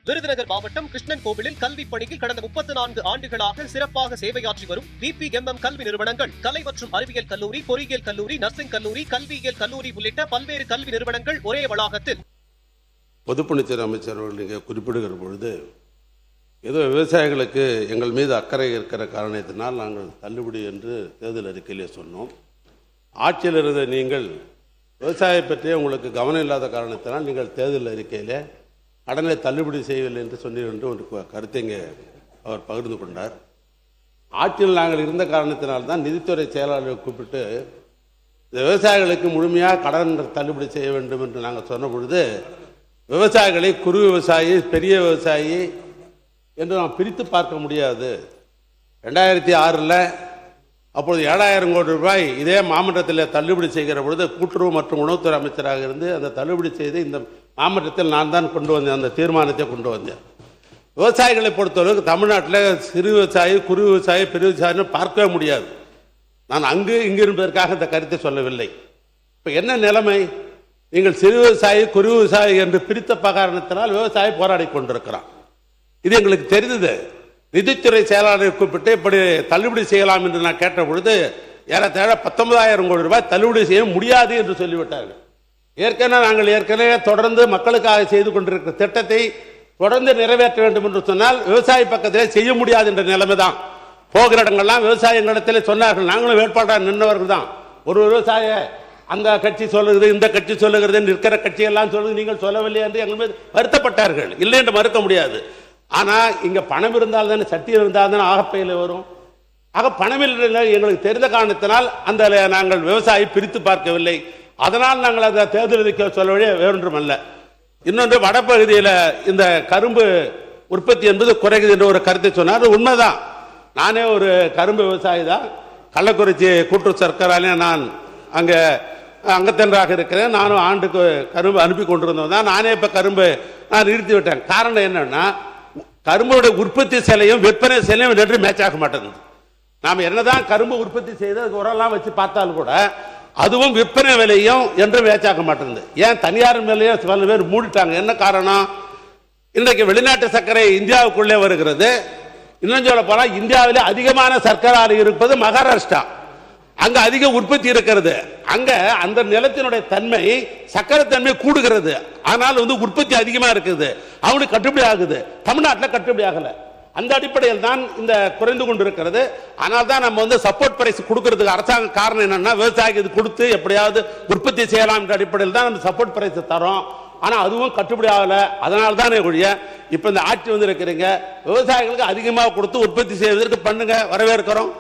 விருதுநகர் மாவட்டம் கிருஷ்ணன் கோவிலில் கல்விப் பணியில் கடந்த 34 ஆண்டுகளாக சிறப்பாக சேவையாற்றி வரும் VPMM கல்வி நிறுவனங்கள், கலை மற்றும் அறிவியல் கல்லூரி, பொறியியல் கல்லூரி, நர்சிங் கல்லூரி, கல்வியியல் கல்லூரி உள்ளிட்ட பல்வேறு கல்வி நிறுவனங்கள் ஒரே வளாகத்தில். பொதுப்பணித்துறை அமைச்சர் நீங்க குறிப்பிடுகிற பொழுது ஏதோ விவசாயிகளுக்கு எங்கள் மீது அக்கறை இருக்கிற காரணத்தினால் நாங்கள் தள்ளுபடி என்று தேர்தல் அறிக்கையிலே சொன்னோம். ஆட்சியில் இருந்த நீங்கள் விவசாய பற்றியே உங்களுக்கு கவனம் இல்லாத காரணத்தினால் நீங்கள் தேர்தல் அறிக்கையில் கடனை தள்ளுபடி செய்யவில்லை என்று சொன்னீர் என்று ஒரு கருத்தை இங்கே அவர் பகிர்ந்து கொண்டார். ஆட்சியில் நாங்கள் இருந்த காரணத்தினால்தான் நிதித்துறை செயலாளரை கூப்பிட்டு விவசாயிகளுக்கு முழுமையாக கடன் தள்ளுபடி செய்ய வேண்டும் என்று நாங்கள் சொன்ன பொழுது விவசாயிகளை குறு விவசாயி, பெரிய விவசாயி என்று நாம் பிரித்து பார்க்க முடியாது. 2006 அப்பொழுது 7000 கோடி ரூபாய் இதே மாமன்றத்தில் தள்ளுபடி செய்கிற பொழுது கூட்டுறவு மற்றும் உணவுத்துறை அமைச்சராக இருந்து அந்த தள்ளுபடி செய்து இந்த மாமன்றத்தில் நான் தான் கொண்டு வந்தேன், அந்த தீர்மானத்தை கொண்டு வந்தேன். விவசாயிகளை பொறுத்தவரைக்கு தமிழ்நாட்டில் சிறு விவசாயி, குறு விவசாயி, பெரிய விவசாயின்னு பார்க்கவே முடியாது. நான் அங்கு இங்கு இருப்பதற்காக இந்த கருத்தை சொல்லவில்லை. இப்போ என்ன நிலைமை? நீங்கள் சிறு விவசாயி, குறு விவசாயி என்று பிரித்த காரணத்தினால் விவசாயி போராடி கொண்டிருக்கிறான். இது எங்களுக்கு தெரிந்தது. நிதித்துறை செயலாளரை கூப்பிட்டு இப்படி தள்ளுபடி செய்யலாம் என்று நான் கேட்ட பொழுது ஏறத்தாழ 19,000 கோடி ரூபாய் தள்ளுபடி செய்ய முடியாது என்று சொல்லிவிட்டார்கள். ஏற்கனவே தொடர்ந்து மக்களுக்காக செய்து கொண்டிருக்கிற திட்டத்தை தொடர்ந்து நிறைவேற்ற வேண்டும் என்று சொன்னால் விவசாய பக்கத்திலே செய்ய முடியாது என்ற நிலைமை தான். போகிற இடங்கள்லாம் விவசாயிகளிடத்திலே சொன்னார்கள். நாங்களும் வேட்பாளராக நின்றவர்கள் தான். ஒரு விவசாய அந்த கட்சி சொல்லுகிறது, இந்த கட்சி சொல்லுகிறது, நிற்கிற கட்சியெல்லாம் சொல்லுது, நீங்கள் சொல்லவில்லை என்று எங்கள் மீது வருத்தப்பட்டார்கள். இல்லை என்று மறுக்க முடியாது. ஆனால் இங்கே பணம் இருந்தால் தானே, சட்டியில் இருந்தால் தானே ஆகப்பையில் வரும். ஆக பணமில்லை எங்களுக்கு தெரிந்த காரணத்தினால் அந்த நாங்கள் விவசாயி பிரித்து பார்க்கவில்லை. அதனால் நாங்கள் அதை தேர்தல் அறிக்கை சொல்லவே வேறொன்றும் அல்ல. இன்னொன்று, வடப்பகுதியில் இந்த கரும்பு உற்பத்தி என்பது குறைகிறது என்ற ஒரு கருத்தை சொன்னார். உண்மைதான். நானே ஒரு கரும்பு விவசாயி தான். கள்ளக்குறிச்சி கூட்டுறவு சர்க்கராலே நான் அங்கே அங்கத்தன்றாக இருக்கிறேன். நானும் ஆண்டுக்கு கரும்பு அனுப்பி கொண்டிருந்தோம் தான். நானே இப்போ கரும்பு நான் நிறுத்தி விட்டேன். காரணம் என்னன்னா, கரும்புடைய உற்பத்தி சிலையும் விற்பனை சிலையும் ரெண்டு மேட்ச் ஆக மாட்டேங்குது. நாம் என்னதான் கரும்பு உற்பத்தி செய்து உரெல்லாம் வச்சு பார்த்தாலும் கூட அதுவும் விற்பனை விலையும் என்று மேட்ச் ஆக மாட்டேங்குது. ஏன் தனியார் மேலேயும் சில பேர் மூடிட்டாங்க. என்ன காரணம்? இன்றைக்கு வெளிநாட்டு சர்க்கரை இந்தியாவுக்குள்ளே வருகிறது. இன்னும் சொல்ல போனால் இந்தியாவிலே அதிகமான சர்க்கரை ஆலை இருப்பது மகாராஷ்டிரா. அங்க அதிக உற்பத்தி இருக்கிறது. அங்க அந்த நிலத்தினுடைய தன்மை, சக்கரை தன்மை கூடுகிறது. ஆனால் உற்பத்தி அதிகமா இருக்குது. அவனுக்கு கட்டுப்படி ஆகுது. தமிழ்நாட்டில் கட்டுப்படி ஆகல. அந்த அடிப்படையில் தான் இந்த குறைந்து கொண்டிருக்கிறது. ஆனால் தான் நம்ம சப்போர்ட் பிரைஸ் கொடுக்கிறதுக்கு அரசாங்க காரணம் என்னன்னா, விவசாயிக்கு இது கொடுத்து எப்படியாவது உற்பத்தி செய்யலாம் என்ற அடிப்படையில் தான் நம்ம சப்போர்ட் பிரைஸ் தரோம். ஆனால் அதுவும் கட்டுப்படி ஆகல. அதனால தானே ஒழிய இப்போ இந்த ஆட்சி இருக்கிறீங்க, விவசாயிகளுக்கு அதிகமாக கொடுத்து உற்பத்தி செய்வதற்கு பண்ணுங்க, வரவேற்கிறோம்.